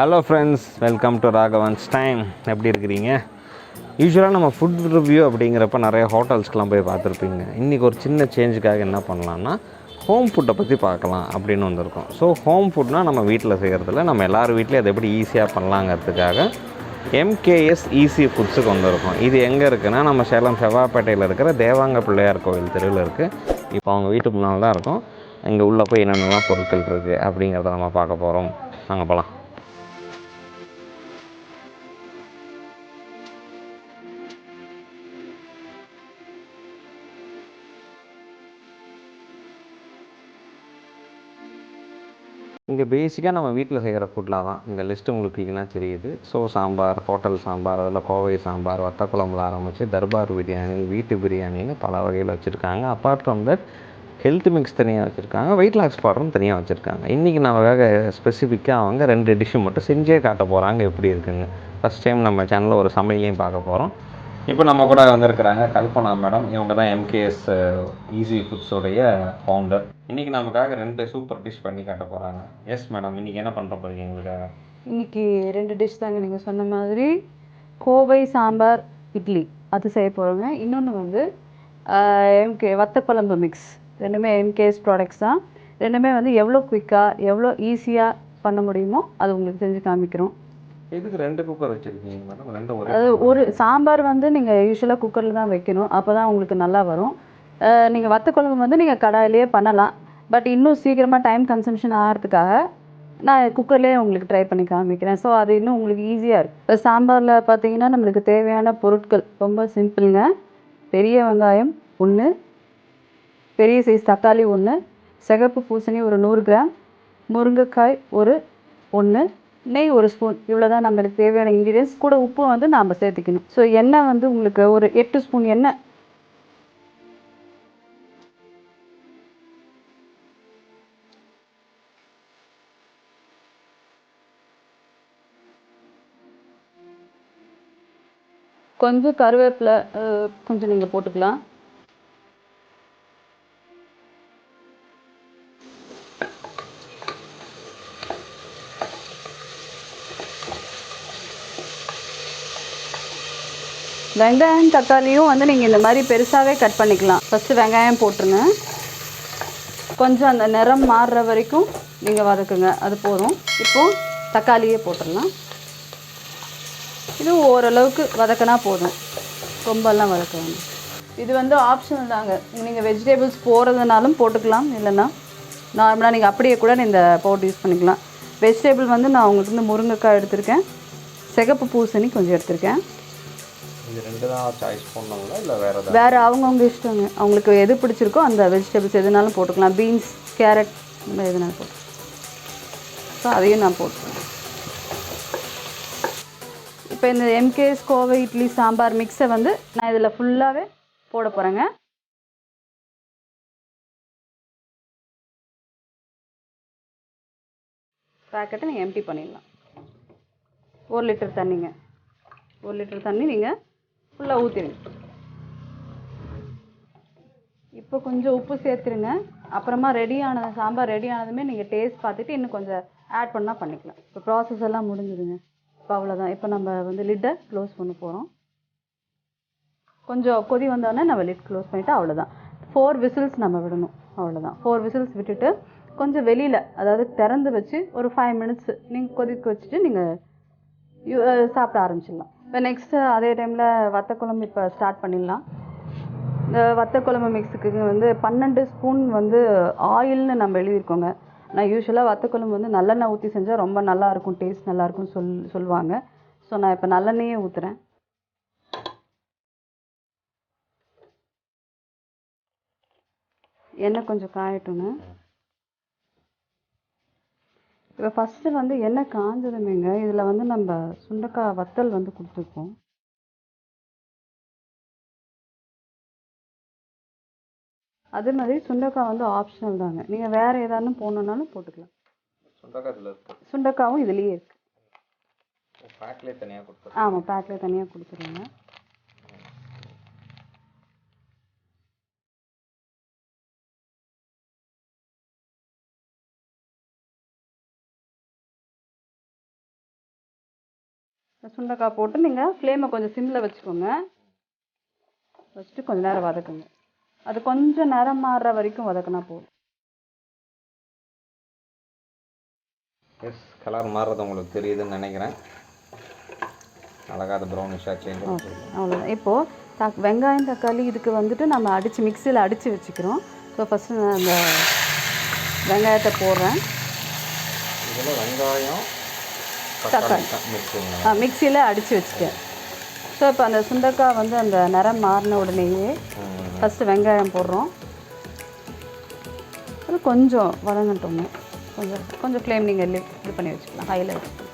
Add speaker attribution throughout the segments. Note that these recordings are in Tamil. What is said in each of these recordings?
Speaker 1: Hello friends, welcome to Raghavan's time. எப்படி இருக்கிறீங்க? யூஸ்வலாக நம்ம ஃபுட் ரிவ்யூ அப்படிங்கிறப்ப நிறைய ஹோட்டல்ஸ்க்கெலாம் போய் பார்த்துருப்பீங்க. இன்றைக்கி ஒரு சின்ன சேஞ்சுக்காக என்ன பண்ணலான்னா, ஹோம் ஃபுட்டை பற்றி பார்க்கலாம் அப்படின்னு வந்திருக்கோம். ஸோ ஹோம் ஃபுட்னால் நம்ம வீட்டில் செய்கிறதில்ல, நம்ம எல்லோரும் வீட்லேயும் அதை எப்படி ஈஸியாக பண்ணலாங்கிறதுக்காக எம்கேஎஸ் ஈஸி ஃபுட்ஸுக்கு வந்திருக்கோம். இது எங்கே இருக்குன்னா, நம்ம சேலம் செவ்வாப்பேட்டையில் இருக்கிற தேவாங்க பிள்ளையார் கோவில் தெருவில் இருக்குது. இப்போ அவங்க வீட்டு முன்னால் தான் இருக்கும். இங்கே உள்ளே போய் என்னென்னலாம் பொருட்கள் இருக்குது அப்படிங்கிறத நம்ம பார்க்க போகிறோம். நாங்கள் போகலாம். இங்கே பேசிக்காக நம்ம வீட்டில் செய்கிற ஃபுட்லாம் தான் இங்கே லிஸ்ட்டு உங்களுக்கு க்ளீனாக தெரியுது. ஸோ சாம்பார், ஹோட்டல் சாம்பார், அதில் கோவை சாம்பார், வத்த குழம்புல ஆரம்பித்து தர்பார் பிரியாணி, வீட்டு பிரியாணின்னு பல வகையில் வச்சுருக்காங்க. Apart from that health mix தனியாக வச்சுருக்காங்க, வெயிட் லாஸ் பவுடரும் தனியாக வச்சுருக்காங்க. இன்றைக்கி நமக்காக ஸ்பெசிஃபிக்காக அவங்க 2 டிஷ்ஷு மட்டும் செஞ்சே காட்ட போகிறாங்க எப்படி இருக்குன்னு. ஃபஸ்ட் டைம் நம்ம சேனலில் ஒரு சமையலையும் பார்க்க போகிறோம். இப்போ நம்ம கூட வந்திருக்கிறாங்க கல்பனா மேடம். இவங்க தான் எம்கேஎஸ் ஈஸி ஃபுட்ஸோடைய ஃபவுண்டர். இன்றைக்கி நமக்காக 2 சூப்பர் டிஷ் பண்ணி காட்ட போகிறாங்க. எஸ் மேடம், இன்றைக்கி என்ன பண்ணுற போகிறீங்க எங்களுக்காக?
Speaker 2: இன்றைக்கி 2 டிஷ் தாங்க. நீங்கள் சொன்ன மாதிரி கோவை சாம்பார் இட்லி அது செய்ய போகிறோங்க. இன்னொன்று வந்து எம்கே வத்தக்குழம்பு மிக்ஸ். ரெண்டுமே எம்கேஎஸ் ப்ராடக்ட்ஸ் தான். ரெண்டுமே வந்து எவ்வளோ குயிக்காக எவ்வளோ ஈஸியாக பண்ண முடியுமோ அது உங்களுக்கு செஞ்சு காமிக்கிறோம்.
Speaker 1: எதுக்கு 2 குக்கர் வச்சுருக்கீங்க மேடம்? 2
Speaker 2: அது ஒரு சாம்பார் வந்து நீங்கள் யூஸ்வலாக குக்கரில் தான் வைக்கணும், அப்போ தான் உங்களுக்கு நல்லா வரும். நீங்கள் வத்தக்குழம்பு வந்து நீங்கள் கடாயிலே பண்ணலாம். பட் இன்னும் சீக்கிரமாக டைம் கன்சம்ஷன் ஆகிறதுக்காக நான் குக்கர்லேயே உங்களுக்கு ட்ரை பண்ணி காமிக்கிறேன். ஸோ அது இன்னும் உங்களுக்கு ஈஸியாக இருக்குது. இப்போ சாம்பாரில் பார்த்தீங்கன்னா நம்மளுக்கு தேவையான பொருட்கள் ரொம்ப சிம்பிளுங்க. பெரிய வெங்காயம் 1, பெரிய சைஸ் தக்காளி 1, சிகப்பு பூசணி ஒரு 100 கிராம், முருங்கைக்காய் ஒரு 1, நெய் 1 ஸ்பூன். இவ்வளோ தான் நம்மளுக்கு தேவையான இன்க்ரீடியன்ஸ். கூட உப்பு வந்து நாம் சேர்த்துக்கணும். ஸோ எண்ணெய் வந்து உங்களுக்கு ஒரு 8 ஸ்பூன் எண்ணெய். கொஞ்சம் கருவேப்பிலை கொஞ்சம் நீங்கள் போட்டுக்கலாம். வெங்காயம் தக்காளியும் வந்து நீங்கள் இந்த மாதிரி பெருசாகவே கட் பண்ணிக்கலாம். ஃபஸ்ட்டு வெங்காயம் போட்டுருங்க. கொஞ்சம் அந்த நிறம் மாறுற வரைக்கும் நீங்கள் வதக்குங்க, அது போதும். இப்போது தக்காளியே போட்டுடலாம். இது ஓரளவுக்கு வதக்கினா போதும், ரொம்பலாம் வதக்க வேணும். இது வந்து ஆப்ஷனல் தாங்க. நீங்கள் வெஜிடபிள்ஸ் போடுறதுனாலும் போட்டுக்கலாம், இல்லைன்னா நார்மலாக நீங்கள் அப்படியே கூட இந்த பவுடர் யூஸ் பண்ணிக்கலாம். வெஜிடபிள் வந்து நான் உங்களுக்கு வந்து முருங்கைக்காய் எடுத்திருக்கேன், சிகப்பு பூசணி கொஞ்சம் எடுத்திருக்கேன். வேறு அவங்கவுங்க இஷ்டங்க. அவங்களுக்கு எது பிடிச்சிருக்கோ அந்த வெஜிடபிள்ஸ் எதுனாலும் போட்டுக்கலாம். பீன்ஸ், கேரட், இந்த மாதிரி எதுனாலும் போட்டுக்கலாம். ஸோ அதையும் நான் போட்டுக்கிறேன். இப்போ இந்த எம்கேஎஸ் கோவை இட்லி சாம்பார் மிக்ஸை வந்து நான் இதில் ஃபுல்லாகவே போட போகிறேங்க. பேக்கெட்டை நீங்கள் எம்டி பண்ணிடலாம். 1 லிட்டர் தண்ணிங்க. 1 லிட்டர் தண்ணி நீங்கள் ஃபுல்லாக ஊற்றிடுங்க. இப்போ கொஞ்சம் உப்பு சேர்த்துருங்க. அப்புறமா சாம்பார் ரெடி ஆனதுமே நீங்கள் டேஸ்ட் பார்த்துட்டு இன்னும் கொஞ்சம் ஆட் பண்ணால் பண்ணிக்கலாம். இப்போ ப்ராசஸ் எல்லாம் முடிஞ்சுதுங்க. இப்போ அவ்வளோதான். இப்போ நம்ம வந்து லிட்டை க்ளோஸ் பண்ண போகிறோம். கொஞ்சம் கொதி வந்தோடனே நம்ம லிட் க்ளோஸ் பண்ணிவிட்டு அவ்வளோதான். 4 விசில்ஸ் நம்ம விடணும், அவ்வளோதான். 4 விசில்ஸ் விட்டுட்டு கொஞ்சம் வெளியில், அதாவது திறந்து வச்சு ஒரு 5 மினிட்ஸ் நீங்கள் கொதிக்க வச்சுட்டு நீங்கள் சாப்பிட ஆரம்பிச்சிடலாம். இப்போ நெக்ஸ்ட்டு அதே டைமில் வத்தக்குழம்பு இப்போ ஸ்டார்ட் பண்ணிடலாம். இந்த வத்தக்குழம்பு மிக்ஸுக்கு வந்து 12 ஸ்பூன் வந்து ஆயில்னு நம்ம எழுதியிருக்கோங்க. நான் யூஸ்வலாக வத்தக்குழம்பு வந்து நல்லெண்ணெய் ஊற்றி செஞ்சால் ரொம்ப நல்லாயிருக்கும், டேஸ்ட் நல்லாயிருக்கும்னு சொல்லுவாங்க. ஸோ நான் இப்போ நல்லெண்ணெயே ஊற்றுறேன். எண்ணெய் கொஞ்சம் காயட்டுங்க. இப்போ ஃபஸ்ட்டு வந்து எண்ணெய் காஞ்சதுமேங்க இதில் வந்து நம்ம சுண்டைக்காய் வத்தல் வந்து கொடுத்துருக்கோம். அதே மாதிரி சுண்டைக்காய் வந்து ஆப்ஷனல் தாங்க. நீங்கள் வேறு ஏதானும் போடணுன்னாலும் போட்டுக்கலாம். சுண்டைக்காவும் இதுலேயே இருக்குது. ஆமாம், பேக்கில் தனியாக கொடுத்துருங்க. சுண்டைக்காய் போட்டு நீங்கள் ஃப்ளேமை கொஞ்சம் சிம்மில் வச்சுக்கோங்க. வச்சுட்டு கொஞ்ச நேரம் வதக்குங்க. அது கொஞ்சம் நிறம் மாறுற வரைக்கும் வதக்கினா போதும்.
Speaker 1: எஸ், கலர் மாறுறது உங்களுக்கு தெரியுதுன்னு நினைக்கிறேன். அழகாக அது ப்ரௌனிஷாக சேஞ்ச்
Speaker 2: ஓகே, அவ்வளோதான். இப்போது வெங்காயம் தக்காளி இதுக்கு வந்துட்டு நம்ம மிக்சியில் அடித்து வச்சுக்கிறோம். ஸோ ஃபஸ்ட்டு நான் அந்த வெங்காயத்தை போடுறேன்.
Speaker 1: இதில் வெங்காயம்
Speaker 2: தக்காளி மிக்சியில் அடித்து வச்சுட்டேன். ஸோ இப்போ அந்த சுண்டைக்காய் வந்து அந்த நிறம் மாறின உடனேயே ஃபஸ்ட்டு வெங்காயம் போடுறோம். அது கொஞ்சம் வதங்கட்டோங்க. கொஞ்சம் ஃப்ளேம் நீங்கள் இது பண்ணி வச்சுக்கலாம், ஹையில் வச்சுக்கலாம்.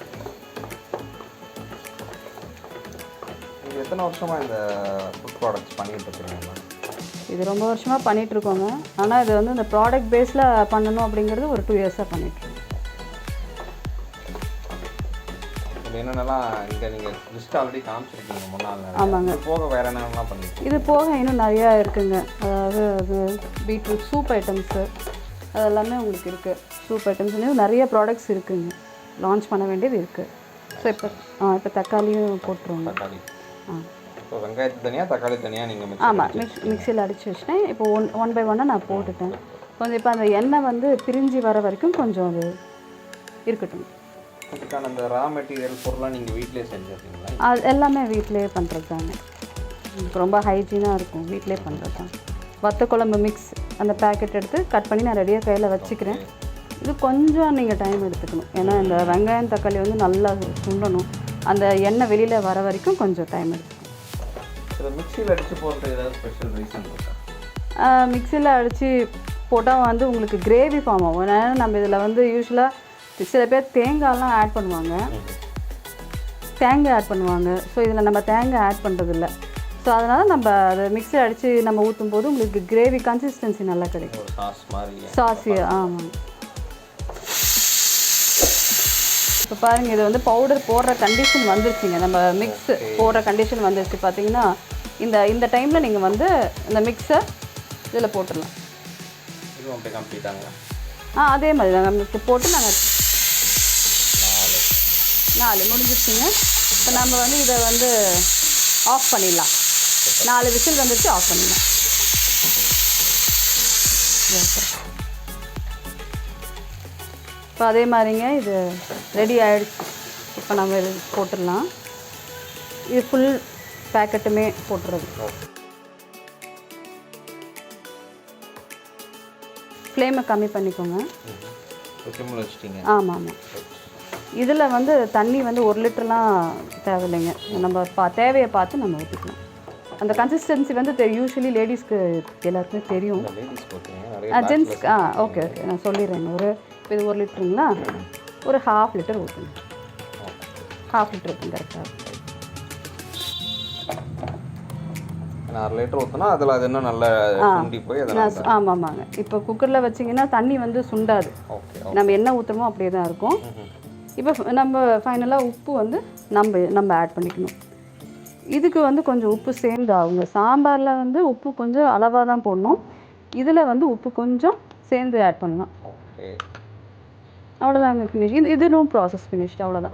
Speaker 1: நீங்கள் எத்தனை வருஷமாக இந்த ஃபுட் ப்ராடக்ட்ஸ் பண்ணிகிட்டு இருக்கீங்க?
Speaker 2: இது ரொம்ப வருஷமாக பண்ணிகிட்ருக்கோங்க. ஆனால் இது வந்து இந்த ப்ராடக்ட் பேஸில் பண்ணணும் அப்படிங்கிறது ஒரு 2 இயர்ஸாக பண்ணிகிட்ருக்கோம்.
Speaker 1: இது என்னென்னலாம் இங்கே நீங்கள் லிஸ்ட் ஆல்ரெடி காமிச்சிருக்கீங்க முன்னாள்.
Speaker 2: ஆமாங்க.
Speaker 1: இது போக வேறு என்னென்னலாம் பண்ணிட்டு?
Speaker 2: இது போக இன்னும் நிறையா இருக்குங்க. அதாவது அது பீட்ரூட் சூப் ஐட்டம்ஸு அதெல்லாமே உங்களுக்கு இருக்குது. சூப் ஐட்டம்ஸ்லேயும் நிறைய ப்ராடக்ட்ஸ் இருக்குதுங்க, லான்ச் பண்ண வேண்டியது இருக்குது. ஸோ இப்போ தக்காளியும் போட்டுருவோங்க.
Speaker 1: தக்காளி இப்போ வெங்காயத்து தனியாக தக்காளி தனியாக நீங்கள்
Speaker 2: ஆமாம் மிக்சியில் அடித்து வச்சிட்டேன். இப்போ ஒன் பை ஒன்னாக நான் போட்டுட்டேன். கொஞ்சம் இப்போ அந்த எண்ணெய் வந்து பிரிஞ்சு வர வரைக்கும் கொஞ்சம் அது இருக்கட்டும்.
Speaker 1: அதுக்கான அந்த ரா மெட்டீரியல் பொருளாக நீங்கள் வீட்டிலே செஞ்சுருக்கீங்களா?
Speaker 2: அது எல்லாமே வீட்டிலேயே பண்ணுறது தாங்க. ரொம்ப ஹைஜீனாக இருக்கும், வீட்டிலே பண்ணுறது தான். வத்த குழம்பு மிக்ஸ் அந்த பேக்கெட் எடுத்து கட் பண்ணி நான் ரெடியாக கையில் வச்சுக்கிறேன். இது கொஞ்சம் நீங்கள் டைம் எடுத்துக்கணும். ஏன்னா இந்த வெங்காயம் தக்காளி வந்து நல்லா சுண்டணும். அந்த எண்ணெய் வெளியில் வர வரைக்கும் கொஞ்சம் டைம் எடுத்துக்கணும்.
Speaker 1: மிக்சியில் அடித்து போடுறது ஏதாவது ஸ்பெஷல் ரீசன் இருக்கா?
Speaker 2: மிக்சியில் அடித்து போட்டால் வந்து உங்களுக்கு கிரேவி ஃபார்ம் ஆகும். ஏன்னா நம்ம இதில் வந்து யூஸ்வலாக சில பேர் தேங்காயெலாம் ஆட் பண்ணுவாங்க, தேங்காய் ஆட் பண்ணுவாங்க. ஸோ இதில் நம்ம தேங்காய் ஆட் பண்ணுறதில்ல. ஸோ அதனால் நம்ம அதை மிக்ஸி அடித்து நம்ம ஊற்றும் போது உங்களுக்கு கிரேவி கன்சிஸ்டன்சி நல்லா கிடைக்கும். சாஸி ஆமாம். இப்போ பாருங்கள், இது வந்து பவுடர் போடுற கண்டிஷன் வந்துருச்சுங்க. நம்ம மிக்ஸ் போடுற கண்டிஷன் வந்துருச்சு. பார்த்தீங்கன்னா இந்த டைமில் நீங்கள் வந்து இந்த மிக்ஸை இதில் போட்டுடலாம். அதே மாதிரி நாங்கள் மிக்ஸ் போட்டு நாங்கள் 4 முடிஞ்சிச்சுங்க. இப்போ நம்ம வந்து இதை வந்து ஆஃப் பண்ணிடலாம். 4 விசில் வந்துருச்சு, ஆஃப் பண்ணிடலாம். இப்போ அதே மாதிரிங்க இது ரெடி ஆகிடுச்சு. இப்போ நம்ம இது போட்டுடலாம். இது ஃபுல் பேக்கெட்டுமே போட்டுறது. ஃப்ளேமை கம்மி பண்ணிக்கோங்க. ஆமாம் ஆமாம். இதில் வந்து தண்ணி வந்து 1 லிட்டர்லாம் தேவையில்லைங்க. நம்ம தேவையை பார்த்து நம்ம ஊற்றிக்கலாம். அந்த கன்சிஸ்டன்சி வந்து யூஸ்வலி லேடிஸ்க்கு எல்லாருக்குமே தெரியும். ஜென்ஸ்க்கு ஓகே நான் சொல்லிடுறேங்க. இது 1 லிட்டருங்களா, ஒரு 1/2 லிட்டர் ஊற்றுங்க. 1/2 லிட்டர் ஊற்றுங்க கரெக்டாக.
Speaker 1: 1/2 லிட்டர் ஊற்றினா அதில் அது இன்னும் நல்லா சுண்டி போய்
Speaker 2: ஆமாம் ஆமாங்க. இப்போ குக்கரில் வச்சிங்கன்னா தண்ணி வந்து சுண்டாது. நம்ம என்ன ஊற்றுறோமோ அப்படியே தான் இருக்கும். இப்போ நம்ம ஃபைனலாக உப்பு வந்து நம்ம ஆட் பண்ணிக்கணும். இதுக்கு வந்து கொஞ்சம் உப்பு சேர்ந்து ஆகுங்க. சாம்பாரில் வந்து உப்பு கொஞ்சம் அளவாக தான் போடணும். இதில் வந்து உப்பு கொஞ்சம் சேர்ந்து ஆட் பண்ணலாம். அவ்வளோதாங்க, ஃபினிஷ். இது நோ ப்ராசஸ், ஃபினிஷ்ட், அவ்வளோதான்.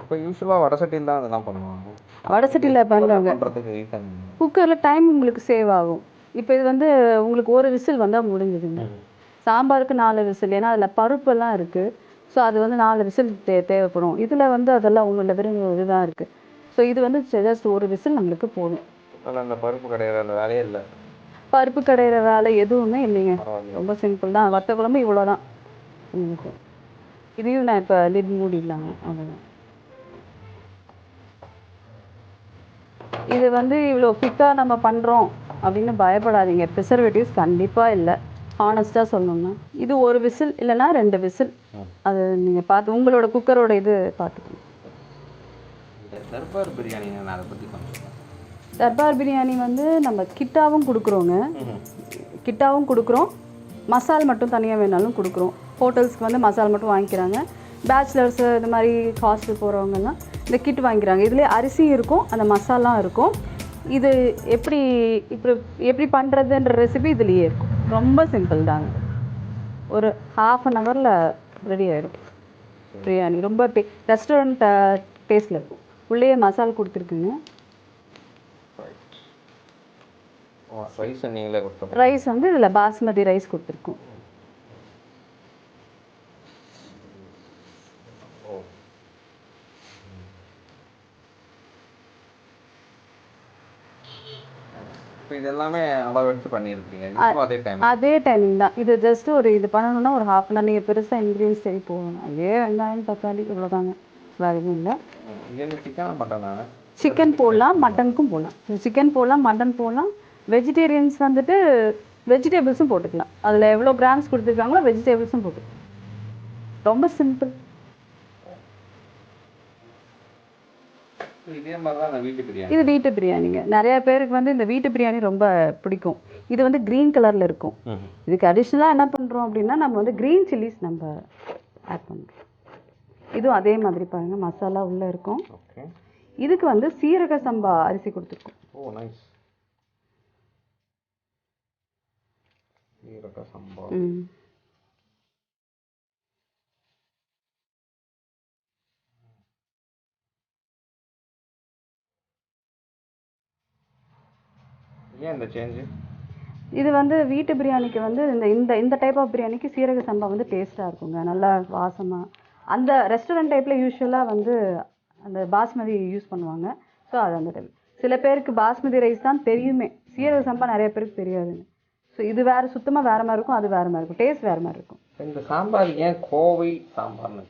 Speaker 1: இப்போ யூஸ்வலாக வடை சட்டியில் தான் அதெல்லாம் பண்ணுவாங்க.
Speaker 2: வடை சட்டியில் பண்ணுறாங்க. குக்கரில் டைம் உங்களுக்கு சேவ் ஆகும். இப்போ இது வந்து உங்களுக்கு 1 விசில் வந்தால் முடிஞ்சுதுங்க. சாம்பாருக்கு 4 விசில், ஏன்னா அதில் பருப்பெல்லாம் இருக்குது. ஸோ அது வந்து 4 விசில் தேவைப்படும். இதில் வந்து அதெல்லாம் ஒன்றும் இல்லை, வெறும் இதுதான் இருக்குது. ஸோ இது வந்து ஜஸ்ட் 1 விசில் நம்மளுக்கு போதும்.
Speaker 1: அந்த பருப்பு கடையிற அந்த வேலையே இல்லை.
Speaker 2: பருப்பு கடையிற வேலை எதுவுமே இல்லைங்க. ரொம்ப சிம்பிள் தான். வத்த குழம்பு இவ்வளோ தான். இதையும் நான் இப்போ லிட் மூடிடலாங்க, அவ்வளோதான். இது வந்து இவ்வளோ குயிக்காக நம்ம பண்ணுறோம் அப்படின்னு பயப்படாதீங்க. ப்ரிசர்வேட்டிவ்ஸ் கண்டிப்பாக இல்லை, ஹானஸ்ட்டாக சொல்லணும்னா. இது 1 விசில் இல்லைன்னா 2 விசில், அது நீங்கள் பார்த்து உங்களோட குக்கரோட இது பார்த்துக்கணும்.
Speaker 1: தர்பார் பிரியாணி நான் அதை பற்றி கொஞ்சம்.
Speaker 2: தர்பார் பிரியாணி வந்து நம்ம கிட்டாவும் கொடுக்குறோங்க. கிட்டாவும் கொடுக்குறோம், மசால் மட்டும் தனியாக வேணாலும் கொடுக்குறோம். ஹோட்டல்ஸ்க்கு வந்து மசால் மட்டும் வாங்கிக்கிறாங்க. பேச்சுலர்ஸு இந்த மாதிரி ஹாஸ்டல் போகிறவங்கலாம் இந்த கிட் வாங்கிக்கிறாங்க. இதுலேயே அரிசியும் இருக்கும், அந்த மசாலாம் இருக்கும். இது எப்படி பண்ணுறதுன்ற ரெசிபி இதுலேயே இருக்கும். ரொம்ப சிம்பிள் தாங்க. ஒரு 1/2 அன் ஹவரில் ரெடி ஆகிடும் பிரியாணி. ரொம்ப ரெஸ்டாரண்ட் டேஸ்ட்டில் இருக்கும். உள்ளே மசால் கொடுத்துருக்குங்க.
Speaker 1: ரைஸ் நீங்களே கொடுத்தோம்.
Speaker 2: ரைஸ் வந்து இதில் பாஸ்மதி ரைஸ் கொடுத்துருக்கோம்.
Speaker 1: இப்போ இது எல்லாமே அளவு எடுத்து பண்ணியிருக்கீங்க.
Speaker 2: அதே டைமிங் தான். இது ஜஸ்ட் இது பண்ணணும்னா ஒரு ½ அன் ஹவர். நீங்கள் பெருசாக இன்க்ரீடியன்ஸ் சரி போகணும். அதே வெங்காயம் தக்காளி இவ்வளோதாங்க, வேறு எதுவும் இல்லை.
Speaker 1: சிக்கன் மட்டன்
Speaker 2: சிக்கன் போடலாம், மட்டனுக்கும் போடலாம். சிக்கன் போடலாம், மட்டன் போடலாம். வெஜிடேரியன்ஸ் வந்துட்டு வெஜிடபிள்ஸும் போட்டுக்கலாம். அதில் எவ்வளோ கிராம்ஸ் கொடுத்துருக்காங்களோ வெஜிடபிள்ஸும் போட்டுக்கலாம். ரொம்ப சிம்பிள். இது வீட்டு பிரியாணிங்க. நிறைய பேருக்கு வந்து இந்த வீட்டு பிரியாணி ரொம்ப பிடிக்கும். இது வந்து க்ரீன் கலரில் இருக்கும். இதுக்கு அடிஷ்னலாக என்ன பண்ணுறோம் அப்படின்னா நம்ம வந்து க்ரீன் சில்லிஸ் நம்ம ஆட் பண்ணுறோம். இதுவும் அதே மாதிரி பாருங்கள், மசாலா உள்ளே இருக்கும். இதுக்கு வந்து சீரக சம்பா அரிசி கொடுத்துருக்கோம்.
Speaker 1: ஓ நைஸ். சீரக சம்பா. ஏன் இந்த சேஞ்சு?
Speaker 2: இது வந்து வீட்டு பிரியாணிக்கு வந்து இந்த இந்த டைப் ஆஃப் பிரியாணிக்கு சீரக சம்பா வந்து டேஸ்ட்டாக இருக்குங்க, நல்லா வாசமாக. அந்த ரெஸ்டாரண்ட் டைப்பில் யூஸ்வலாக வந்து அந்த பாஸ்மதி யூஸ் பண்ணுவாங்க. ஸோ அது அந்த டைப். சில பேருக்கு பாஸ்மதி ரைஸ் தான் தெரியுமே, சீரக சம்பா நிறைய பேருக்கு தெரியாதுங்க. ஸோ இது வேறு சுத்தமாக வேறு மாதிரி இருக்கும், அது வேறு மாதிரி இருக்கும், டேஸ்ட் வேறு மாதிரி இருக்கும்.
Speaker 1: இந்த சாம்பார் ஏன் கோவை சாம்பார்னு?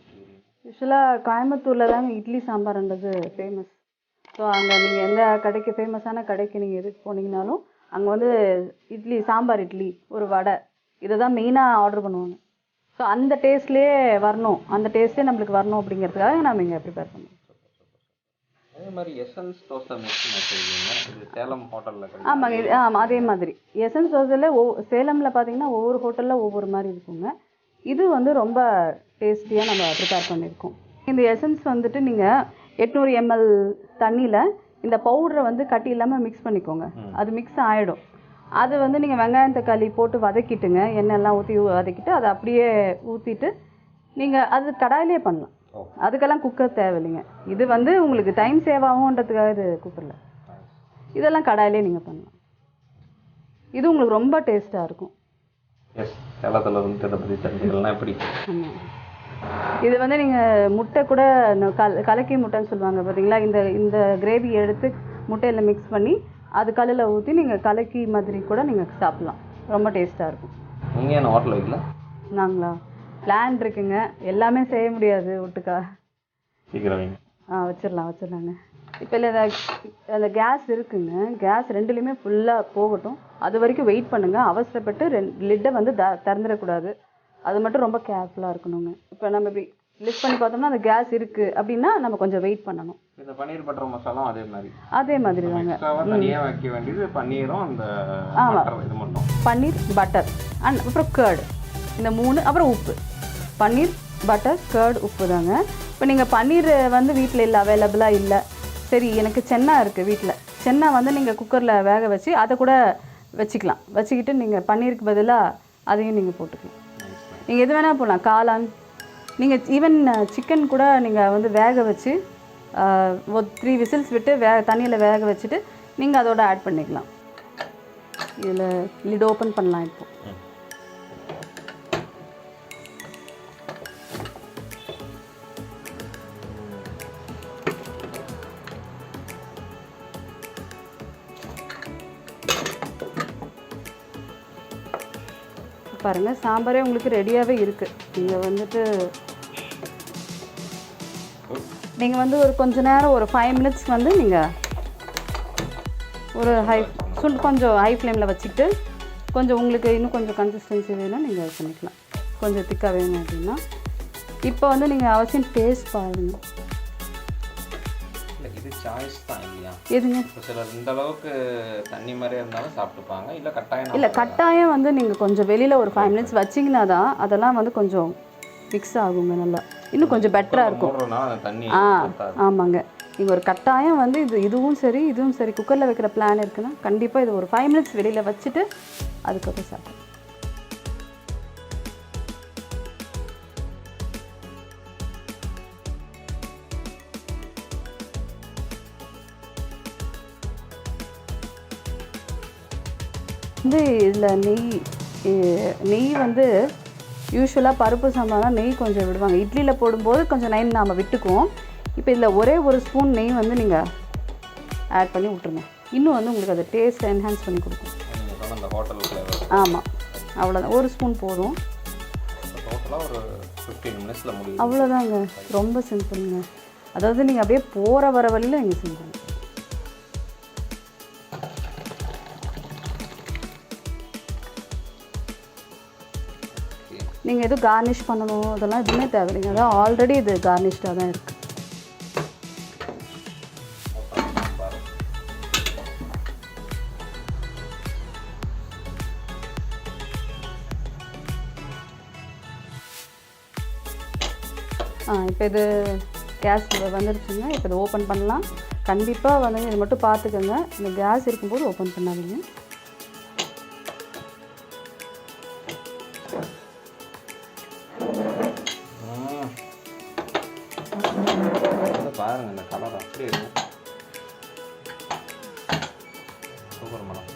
Speaker 2: யூஸ்வலாக கோயம்புத்தூரில் தாங்க இட்லி சாம்பார்ன்றது ஃபேமஸ். ஸோ அங்கே நீங்கள் எந்த கடைக்கு ஃபேமஸான கடைக்கு நீங்கள் எதுக்கு போனீங்கனாலும் அங்கே வந்து இட்லி, சாம்பார் இட்லி, ஒரு வடை, இதை தான் மெயினாக ஆர்டர் பண்ணுவாங்க. ஸோ அந்த டேஸ்ட்லேயே வரணும், அந்த டேஸ்ட்டே நம்மளுக்கு வரணும் அப்படிங்கிறதுக்காக நம்ம இங்கே ப்ரிப்பேர் பண்ணுவோம்.
Speaker 1: அதே மாதிரி எசன்ஸ் தோசை மிக்ஸ் வச்சுருக்கீங்க, இது சேலம் ஹோட்டலில்.
Speaker 2: ஆமாங்க, ஆமாம் அதே மாதிரி எசன்ஸ் தோசையில் சேலமில் பார்த்தீங்கன்னா ஒவ்வொரு ஹோட்டலில் ஒவ்வொரு மாதிரி இருக்குங்க. இது வந்து ரொம்ப டேஸ்டியாக நம்ம ப்ரிப்பேர் பண்ணியிருக்கோம். இந்த எசன்ஸ் வந்துட்டு நீங்கள் 800 ml தண்ணியில் இந்த பவுடரை வந்து கட்டி இல்லாமல் மிக்ஸ் பண்ணிக்கோங்க. அது மிக்ஸ் ஆகிடும். அது வந்து நீங்கள் வெங்காயம் தக்காளி போட்டு வதக்கிட்டுங்க, எண்ணெய்லாம் ஊற்றி வதக்கிட்டு அதை அப்படியே ஊற்றிட்டு நீங்கள் அது கடாயிலே பண்ணலாம். அதுக்கெல்லாம் குக்கர் தேவையில்லைங்க. இது வந்து உங்களுக்கு டைம் சேவ் ஆகும்ன்றதுக்காக இது குக்கரில். இதெல்லாம் கடாயிலே நீங்கள் பண்ணலாம். இது உங்களுக்கு ரொம்ப டேஸ்ட்டாக இருக்கும். இது வந்து நீங்கள் முட்டை கூட கலக்கி முட்டைன்னு சொல்லுவாங்க பார்த்தீங்களா, இந்த கிரேவி எடுத்து முட்டையில் மிக்ஸ் பண்ணி அது கல்லில் ஊற்றி நீங்கள் கலக்கி மாதிரி கூட நீங்கள் சாப்பிட்லாம். ரொம்ப டேஸ்ட்டாக இருக்கும்.
Speaker 1: நீங்கள் என்ன ஹோட்டல் வைக்கல?
Speaker 2: நாங்களா பிளான் இருக்குங்க, எல்லாமே செய்ய முடியாது ஒட்டுக்கா. வச்சிடலாங்க. இப்போ இல்லை அந்த கேஸ் இருக்குங்க, கேஸ் ரெண்டுலேயுமே ஃபுல்லாக போகட்டும், அது வரைக்கும் வெயிட் பண்ணுங்கள். அவசரப்பட்டு லிட்டை வந்து திறந்துடக்கூடாது. அது மட்டும் ரொம்ப கேர்ஃபுல்லாக இருக்கணுங்க. இப்போ நம்ம இப்படி லிஸ்ட் பண்ணி பார்த்தோம்னா அந்த கேஸ் இருக்குது அப்படின்னா நம்ம கொஞ்சம் வெயிட் பண்ணணும்.
Speaker 1: இந்த பன்னீர் பட்டர் மசாலா
Speaker 2: அதே மாதிரி தாங்க.
Speaker 1: வைக்க வேண்டியது பன்னீரும் அந்த இது மட்டும்.
Speaker 2: பன்னீர், பட்டர் அண்ட் அப்புறம் கர்டு, இந்த 3, அப்புறம் உப்பு. பன்னீர், பட்டர், கர்டு, உப்பு தாங்க. இப்போ நீங்கள் பன்னீர் வந்து வீட்டில் இல்லை, அவைலபிளாக இல்லை, சரி எனக்கு சென்னா இருக்குது வீட்டில், சென்னா வந்து நீங்கள் குக்கரில் வேக வச்சு அதை கூட வச்சுக்கலாம். வச்சுக்கிட்டு நீங்கள் பன்னீருக்கு பதிலாக அதையும் நீங்கள் போட்டுக்கலாம். நீங்கள் எது வேணால் போடலாம். காளான், நீங்கள் ஈவன் சிக்கன் கூட நீங்கள் வந்து வேக வச்சு ஒரு 3 விசில்ஸ் விட்டு தண்ணியில் வேக வச்சுட்டு நீங்கள் அதோட ஆட் பண்ணிக்கலாம். இதில் லிட் ஓப்பன் பண்ணலாம். இப்போ பாருங்கள், சாம்பாரே உங்களுக்கு ரெடியாகவே இருக்குது. நீங்கள் வந்து ஒரு கொஞ்ச நேரம் ஒரு 5 மினிட்ஸ் வந்து நீங்கள் ஒரு கொஞ்சம் ஹை ஃப்ளேமில் வச்சுக்கிட்டு கொஞ்சம் உங்களுக்கு இன்னும் கொஞ்சம் கன்சிஸ்டன்சி வேணும் நீங்கள் பண்ணிக்கலாம். கொஞ்சம் திக்காக வேணும் அப்படின்னா இப்போ வந்து நீங்கள் அவசியம் டேஸ்ட் பாருங்கள்.
Speaker 1: இது சாய்ஸ் தான் இல்லையா?
Speaker 2: எதுங்க?
Speaker 1: சிலர் இந்த அளவுக்கு தண்ணி மாதிரி இருந்தாலும் சாப்பிட்டுப்பாங்க, இல்லை கட்டாயம்
Speaker 2: இல்லை கட்டாயம் வந்து நீங்கள் கொஞ்சம் வெளியில் ஒரு 5 மினிட்ஸ் வச்சிங்கன்னா தான் அதெல்லாம் வந்து கொஞ்சம் மிக்ஸ் ஆகுங்க, நல்லா இன்னும் கொஞ்சம் பெட்டராக இருக்கும். ஆமாங்க, நீங்கள் ஒரு கட்டாயம் வந்து இதுவும் சரி குக்கரில் வைக்கிற பிளான் இருக்குன்னா கண்டிப்பாக இது ஒரு 5 மினிட்ஸ் வெளியில் வச்சுட்டு அதுக்கப்புறம் சாப்பிடுங்க. வந்து இதில் நெய் வந்து யூஸ்வலாக பருப்பு சாம்பார்னா நெய் கொஞ்சம் விடுவாங்க. இட்லியில் போடும்போது கொஞ்சம் நெய் நாம் விட்டுக்குவோம். இப்போ இதில் ஒரே ஒரு ஸ்பூன் நெய் வந்து நீங்கள் ஆட் பண்ணி விட்ருங்க. இன்னும் வந்து உங்களுக்கு அது டேஸ்ட் என்ஹான்ஸ் பண்ணி கொடுக்கும்.
Speaker 1: அந்த ஹோட்டல் ஃப்ளேவர்.
Speaker 2: ஆமாம், அவ்வளோதான். ஒரு ஸ்பூன் போதும்.
Speaker 1: டோட்டலாக ஒரு 15 மினிட்ஸில் முடியும்.
Speaker 2: அவ்வளோதாங்க, ரொம்ப சிம்பிளுங்க. அதாவது நீங்கள் அப்படியே போகிற வர வழியில் நீங்கள் செஞ்சுங்க. நீங்கள் எதுவும் கார்னிஷ் பண்ணணும் அதெல்லாம் எதுவுமே தேவையில்லைங்க. அதான் ஆல்ரெடி இது கார்னிஷ்டாக தான் இருக்குது. இப்போ இது கேஸ் வந்துருச்சுங்க. இப்போ இது ஓப்பன் பண்ணலாம். கண்டிப்பாக வந்து இது மட்டும் பார்த்துக்கோங்க, இந்த கேஸ் இருக்கும்போது ஓப்பன் பண்ணாதீங்க.
Speaker 1: பாருங்க, இந்த கலர் அப்படி இருக்கு. Super madam.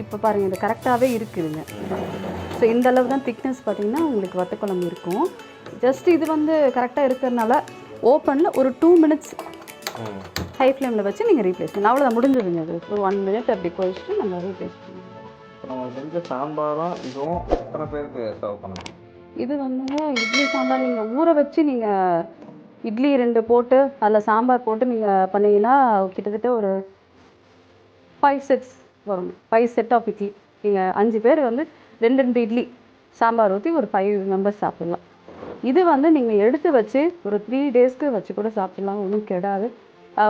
Speaker 2: இப்போ பாருங்கள், இது கரெக்டாகவே இருக்குதுங்க. ஸோ இந்த அளவு தான் திக்னஸ் பார்த்தீங்கன்னா உங்களுக்கு வத்தக்குழம்பு இருக்கும். ஜஸ்ட் இது வந்து கரெக்டாக இருக்கிறதுனால ஓப்பனில் ஒரு 2 மினிட்ஸ் ஹை ஃப்ளேமில் வச்சு நீங்கள் ரீப்ளேஸ் பண்ணலாம். அவ்வளோதான், முடிஞ்சதுங்க. அது ஒரு 1 மினிட் அப்படி போயிட்டு நம்ம ரீப்ளேஸ் பண்ணலாம்.
Speaker 1: இப்போ நம்ம செஞ்ச சாம்பாரும் இதுவும் எத்தனை பேருக்கு சர்வ் பண்ணணும்?
Speaker 2: இது வந்துங்க இட்லி சாம்பார் நீங்கள் ஊற வச்சு நீங்கள் இட்லி 2 போட்டு அதில் சாம்பார் போட்டு நீங்கள் பண்ணிங்கன்னா கிட்டத்தட்ட ஒரு 5 செட்ஸ் வரும். 5 செட் ஆஃப் இட்லி. நீங்கள் 5 பேர் வந்து 2 இட்லி சாம்பார் ஊற்றி ஒரு 5 மெம்பர்ஸ் சாப்பிட்லாம். இது வந்து நீங்கள் எடுத்து வச்சு ஒரு 3 டேஸ்க்கு வச்சு கூட சாப்பிட்லாம், ஒன்றும் கெடாது.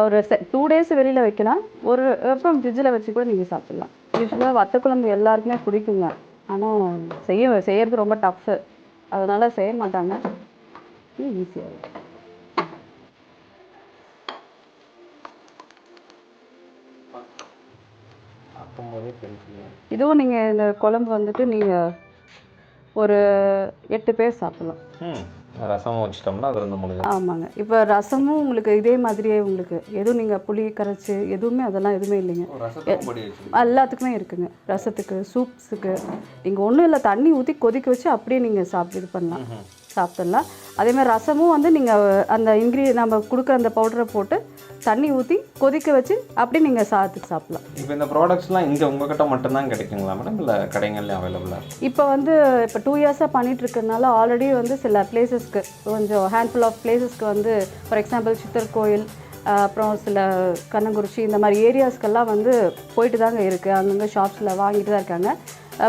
Speaker 2: ஒரு 2 டேஸ் வெளியில் வைக்கலாம், ஒரு வெப்பம் ஃப்ரிட்ஜில் வச்சு கூட நீங்கள் சாப்பிட்லாம். யூஸ்வலாக வத்தக்குழம்பு எல்லாருக்குமே பிடிக்குங்க. ஆனால் செய்கிறது ரொம்ப டஃப்பு, அதனால் செய்ய மாட்டாங்க. இது ஈஸியாக இருக்கும். இதுவும் நீங்கள் இந்த குழம்பு வந்துட்டு நீங்கள் ஒரு 8 பேர் சாப்பிட்லாம்.
Speaker 1: ரசமும் வச்சிட்டோம்னா அது 2 முடியும்.
Speaker 2: ஆமாங்க. இப்போ ரசமும் உங்களுக்கு இதே மாதிரியே உங்களுக்கு எதுவும் நீங்கள் புளி கரைச்சி எதுவுமே அதெல்லாம் எதுவுமே இல்லைங்க. எல்லாத்துக்குமே இருக்குங்க. ரசத்துக்கு, சூப்ஸுக்கு நீங்கள் ஒன்றும் இல்லை, தண்ணி ஊற்றி கொதிக்க வச்சு அப்படியே நீங்கள் இது பண்ணலாம், சாப்பிட்லாம். அதேமாதிரி ரசமும் வந்து நீங்கள் அந்த நம்ம கொடுக்குற அந்த பவுடரை போட்டு தண்ணி ஊற்றி கொதிக்க வச்சு அப்படி நீங்கள் சாதத்துக்கு சாப்பிட்லாம்.
Speaker 1: இப்போ இந்த ப்ராடக்ட்ஸ்லாம் இங்கே உங்ககிட்ட மட்டும்தான் கிடைக்குங்களா மேடம், இல்லை கடைகள்லேயும் அவைலபிளாக?
Speaker 2: இப்போ 2 இயர்ஸாக பண்ணிகிட்டு இருக்கிறதுனால ஆல்ரெடி வந்து சில பிளேசஸ்க்கு, கொஞ்சம் ஹேண்ட்ஃபுல் ஆஃப் பிளேசஸ்க்கு வந்து ஃபார் எக்ஸாம்பிள் சித்தர் கோயில், அப்புறம் சில கண்ணங்குறிச்சி, இந்த மாதிரி ஏரியாஸ்க்கெல்லாம் வந்து போயிட்டு தாங்க இருக்குது. அங்கங்கே ஷாப்ஸில் வாங்கிட்டு தான் இருக்காங்க.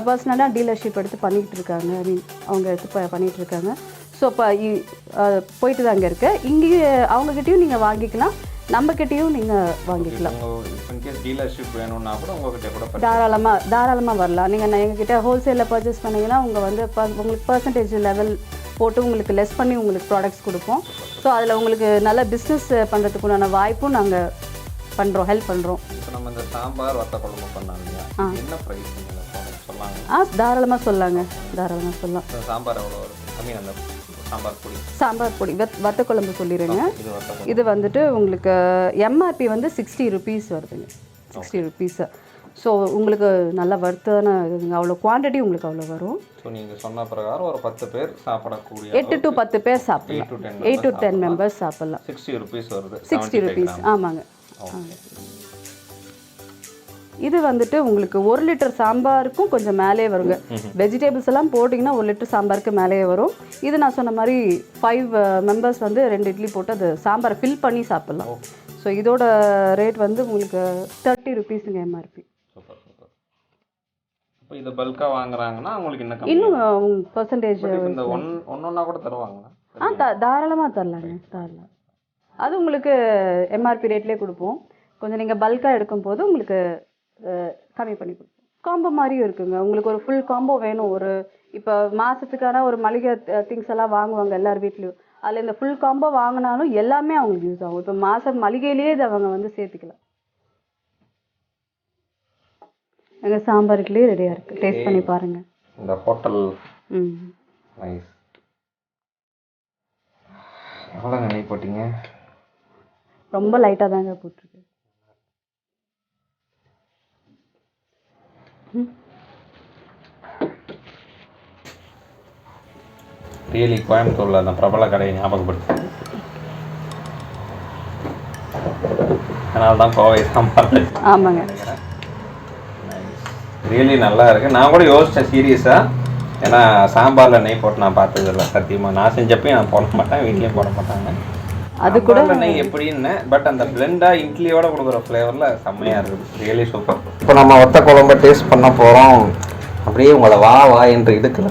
Speaker 2: பர்சனலாக டீலர்ஷிப் எடுத்து பண்ணிக்கிட்டு இருக்காங்க. அவங்க எடுத்து பண்ணிகிட்டு இருக்காங்க. ஸோ இப்போ போயிட்டு தாங்க இருக்கு. இங்கேயே அவங்கக்கிட்டேயும் நீங்கள் வாங்கிக்கலாம், நம்மக்கிட்டேயும் நீங்கள் வாங்கிக்கலாம்.
Speaker 1: டீலர்ஷிப் வேணும்னா கூட உங்ககிட்ட கூட
Speaker 2: தாராளமாக வரலாம். நீங்கள் எங்ககிட்ட ஹோல்சேலில் பர்ச்சேஸ் பண்ணிங்கன்னா உங்களுக்கு பர்சன்டேஜ் லெவல் போட்டு உங்களுக்கு லெஸ் பண்ணி உங்களுக்கு ப்ராடக்ட்ஸ் கொடுப்போம். ஸோ அதில் உங்களுக்கு நல்ல பிஸ்னஸ் பண்ணுறதுக்குண்டான வாய்ப்பும் நாங்கள் பண்ணுறோம், ஹெல்ப் பண்ணுறோம்.
Speaker 1: இப்போ நம்ம இந்த சாம்பார் வத்த குழம்பு பண்ணோம் இல்லையா, என்ன ப்ரைஸ் சொல்லாங்க?
Speaker 2: தாராளமாக சொல்லலாங்க, தாராளமாக சொல்லலாம்.
Speaker 1: சாம்பார் எவ்வளோ வரும்? அந்த
Speaker 2: சாம்பார் பொடி வத்த குழம்பு சொல்லிடுங்க. இது வந்துட்டு உங்களுக்கு எம்ஆர்பி வந்து 60 ருபீஸ் வருதுங்க. 60 ருபீஸ். ஸோ உங்களுக்கு நல்ல வர்த்தான இதுங்க. அவ்வளோ குவான்டிட்டி உங்களுக்கு அவ்வளோ வரும்.
Speaker 1: ஸோ நீங்கள் சொன்ன பிரகாரம் ஒரு 10 பேர் சாப்பிடக்கூடிய
Speaker 2: 8 to 10 பேர் சாப்பிடலாம். 8 to 10 மெம்பர்ஸ் சாப்பிடலாம்.
Speaker 1: 60 ருபீஸ் வருது.
Speaker 2: 60 ருபீஸ், ஆமாங்க. இது வந்துட்டு உங்களுக்கு 1 லிட்டர் சாம்பாருக்கும் கொஞ்சம் மேலே வருங்க. வெஜிடபிள்ஸ் எல்லாம் போட்டிங்கன்னா 1 லிட்டர் சாம்பாருக்கு மேலே வரும். இது நான் சொன்ன மாதிரி 5 மெம்பர்ஸ் வந்து 2 இட்லி போட்டு அது சாம்பாரை ஃபில் பண்ணி சாப்பிட்லாம். ஸோ இதோட ரேட் வந்து உங்களுக்கு 30 ருபீஸுங்க எம்ஆர்பி.
Speaker 1: இப்போ இதை பல்காக வாங்குறாங்கன்னா உங்களுக்கு
Speaker 2: இன்னும் பர்சன்டேஜ்
Speaker 1: இந்த ஒன்றா கூட தருவாங்களா?
Speaker 2: தாராளமாக தரலாங்க, தாராளம். அது உங்களுக்கு எம்ஆர்பி ரேட்லேயே கொடுப்போம். கொஞ்சம் நீங்கள் பல்காக எடுக்கும்போது உங்களுக்கு கம்மி பண்ணி கொடுப்போம். காம்போ மாதிரியும் இருக்குங்க. உங்களுக்கு ஒரு ஃபுல் காம்போ வேணும், ஒரு இப்போ மாதத்துக்கான ஒரு மளிகை திங்ஸ் எல்லாம் வாங்குவாங்க எல்லார் வீட்லேயும். அதில் இந்த ஃபுல் காம்போ வாங்கினாலும் எல்லாமே அவங்களுக்கு யூஸ் ஆகும். இப்போ மாதம் மளிகையிலேயே இதை அவங்க வந்து சேர்த்துக்கலாம். எங்கள் சாம்பாருக்குலேயே ரெடியாக இருக்குது, டேஸ்ட் பண்ணி பாருங்கள்.
Speaker 1: இந்த ஹோட்டல் நைஸ். எவ்வளோ நெய் போட்டிங்க?
Speaker 2: ரொம்ப லைட்டாக தாங்க போட்டிருக்கு.
Speaker 1: ரியலி கோயம்புத்தூரில் அந்த பிரபல கடையை ஞாபகப்படுத்து. அதனால தான் கோவை சாம்பார்.
Speaker 2: ஆமாங்க.
Speaker 1: ரியலி நல்லா இருக்குது. நான் கூட யோசித்தேன் சீரியஸாக, ஏன்னா சாம்பாரில் நெய் போட்டு நான் பார்த்ததில்ல சத்தியமாக. நான் செஞ்சப்பையும் நான் போட மாட்டேன், வீட்லேயும் போட மாட்டாங்க. அது கூட நெய் எப்படின்னு, பட் அந்த பிளெண்டாக இட்லியோட கொடுக்குற ஃப்ளேவரில் செம்மையாக இருக்குது. Really super. இப்போ நம்ம வத்த குழம்பு டேஸ்ட் பண்ண போகிறோம். அப்படியே உங்களை வா வா என்று இழுக்கல.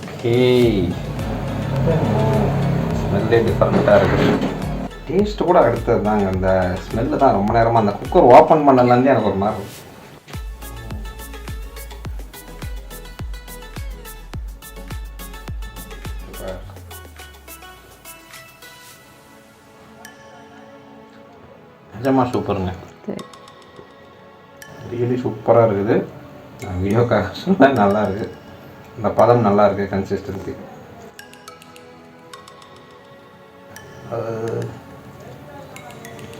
Speaker 1: ஓகே, ஸ்மெல்லே டிஃப்ரெண்ட்டாக இருக்குது. டேஸ்ட்டு கூட அடுத்தது தாங்க. அந்த ஸ்மெல்லு தான் ரொம்ப நேரமாக அந்த குக்கர் ஓப்பன் பண்ணலேருந்தே எனக்கு ஒரு மாதிரி இருக்கும். நிஜமாக சூப்பருங்க. ரியலி சூப்பராக இருக்குது. வீடியோக்காக சொல்ல நல்லா இருக்குது. இந்த பதம் நல்லா இருக்குது, கன்சிஸ்டன்சி.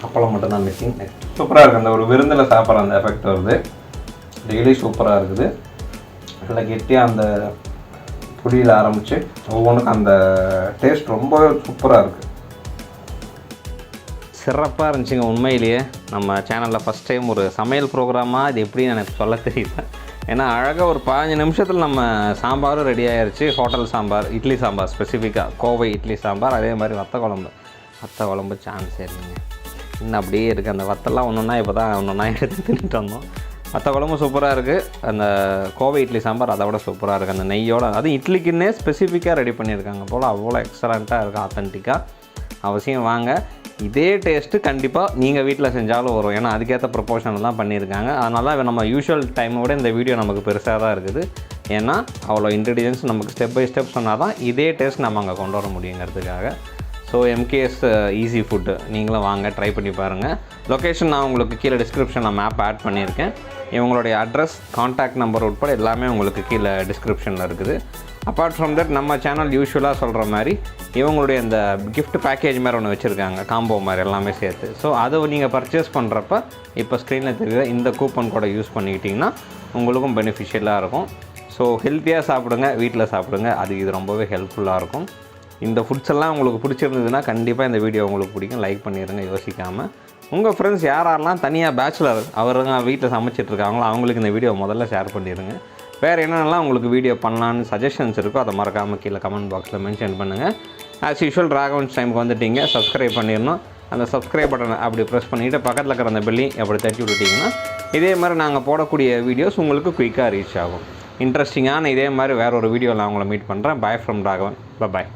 Speaker 1: அப்பளம் மட்டும் தான் மிஸ்ஸிங். சூப்பராக இருக்குது. அந்த ஒரு விருந்தில் சாப்பிட்ற அந்த எஃபெக்ட் வருது. ரியலி சூப்பராக இருக்குது. நல்லா கெட்டியாக அந்த புளியில் ஆரம்பித்து ஒவ்வொன்றுக்கும் அந்த டேஸ்ட் ரொம்பவே சூப்பராக இருக்குது. சிறப்பாக இருந்துச்சுங்க உண்மையிலேயே. நம்ம சேனலில் ஃபஸ்ட் டைம் ஒரு சமையல் ப்ரோக்ராமாக இது எப்படின்னு எனக்கு சொல்ல தெரியல. ஏன்னா அழகாக ஒரு 15 நிமிஷத்தில் நம்ம சாம்பாரும் ரெடி ஆகிடுச்சு. ஹோட்டல் சாம்பார், இட்லி சாம்பார், ஸ்பெசிஃபிக்காக கோவை இட்லி சாம்பார். அதே மாதிரி வத்த குழம்பு சான்ஸே இல்லைங்க. இன்னும் அப்படியே இருக்குது. அந்த வத்தெல்லாம் ஒன்றுன்னா இப்போ தான் ஒன்றுன்னா எடுத்து தின்னுட்டு வந்தோம். வத்த குழம்பு சூப்பராக இருக்குது. அந்த கோவை இட்லி சாம்பார் அதை விட சூப்பராக இருக்குது. அந்த நெய்யோடு, அதுவும் இட்லிக்குன்னே ஸ்பெசிஃபிக்காக ரெடி பண்ணியிருக்காங்க போல். அவ்வளோ எக்ஸலண்ட்டாக இருக்குது, ஆத்தென்டிக்காக. அவசியம் வாங்க. இதே டேஸ்ட்டு கண்டிப்பாக நீங்கள் வீட்டில் செஞ்சாலும் வரும். ஏன்னா அதுக்கேற்ற ப்ரொபோர்ஷனில் தான் பண்ணியிருக்காங்க. அதனால நம்ம யூஷுவல் டைமை விட இந்த வீடியோ நமக்கு பெருசாக தான் இருக்குது. ஏன்னா அவ்வளோ இன்க்ரீடியன்ஸ் நமக்கு ஸ்டெப் பை ஸ்டெப் சொன்னால் தான் இதே டேஸ்ட் நம்ம அங்கே கொண்டு வர முடியுங்கிறதுக்காக. ஸோ எம்கேஎஸ் ஈஸி ஃபுட்டு நீங்களும் வாங்க, ட்ரை பண்ணி பாருங்கள். லொக்கேஷன் நான் உங்களுக்கு கீழே டிஸ்கிரிப்ஷனில் மேப் ஆட் பண்ணியிருக்கேன். இவங்களுடைய அட்ரஸ், கான்டாக்ட் நம்பர் உட்பட எல்லாமே உங்களுக்கு கீழே டிஸ்கிரிப்ஷனில் இருக்குது. அப்பார்ட் ஃப்ரம் தட் நம்ம சேனல் யூஷுவலாக சொல்கிற மாதிரி இவங்களுடைய இந்த கிஃப்ட் பேக்கேஜ் மாதிரி ஒன்று வச்சுருக்காங்க, காம்போ மாதிரி எல்லாமே சேர்த்து. ஸோ அதை நீங்கள் பர்ச்சேஸ் பண்ணுறப்ப இப்போ ஸ்க்ரீனில் தெரியுற இந்த கூப்பன் கூட யூஸ் பண்ணிக்கிட்டிங்கன்னா உங்களுக்கும் பெனிஃபிஷியலாக இருக்கும். ஸோ ஹெல்த்தியாக சாப்பிடுங்க, வீட்டில் சாப்பிடுங்க. அது இது ரொம்பவே ஹெல்ப்ஃபுல்லாக இருக்கும். இந்த ஃபுட்ஸ் எல்லாம் உங்களுக்கு பிடிச்சிருந்ததுன்னா கண்டிப்பாக இந்த வீடியோ உங்களுக்கு பிடிக்கும். லைக் பண்ணிடுங்க யோசிக்காமல். உங்கள் ஃப்ரெண்ட்ஸ் யாரெல்லாம் தனியாக பேச்சுலர் அவருங்க வீட்டில் சமைச்சிட்ருக்காங்களோ அவங்களுக்கு இந்த வீடியோ முதல்ல ஷேர் பண்ணிடுங்க. வேறு என்னென்னலாம் உங்களுக்கு வீடியோ பண்ணலான்னு சஜஷன்ஸ் இருக்கோ அதை மறக்காமல் கீழே கமெண்ட் பாக்ஸில் மென்ஷன் பண்ணுங்கள். ஆஸ் யூஷுவல் ராகவன்ஸ் டைமுக்கு வந்துட்டிங்க, சப்ஸ்கிரைப் பண்ணிடணும். அந்த சப்ஸ்கிரைப் பட்டனை அப்படி ப்ரெஸ் பண்ணிவிட்டு பக்கத்தில் இருக்கிற அந்த பெல்லையும் அப்படி தட்டி விட்டுட்டிங்கன்னா இதே மாதிரி நாங்கள் போடக்கூடிய வீடியோஸ் உங்களுக்கு குயிக்காக ரீச் ஆகும். இன்ட்ரெஸ்டிங்கான இதே மாதிரி வேறு ஒரு வீடியோவில் நான் உங்களை மீட் பண்ணுறேன். Bye from Raghavan. பாய்.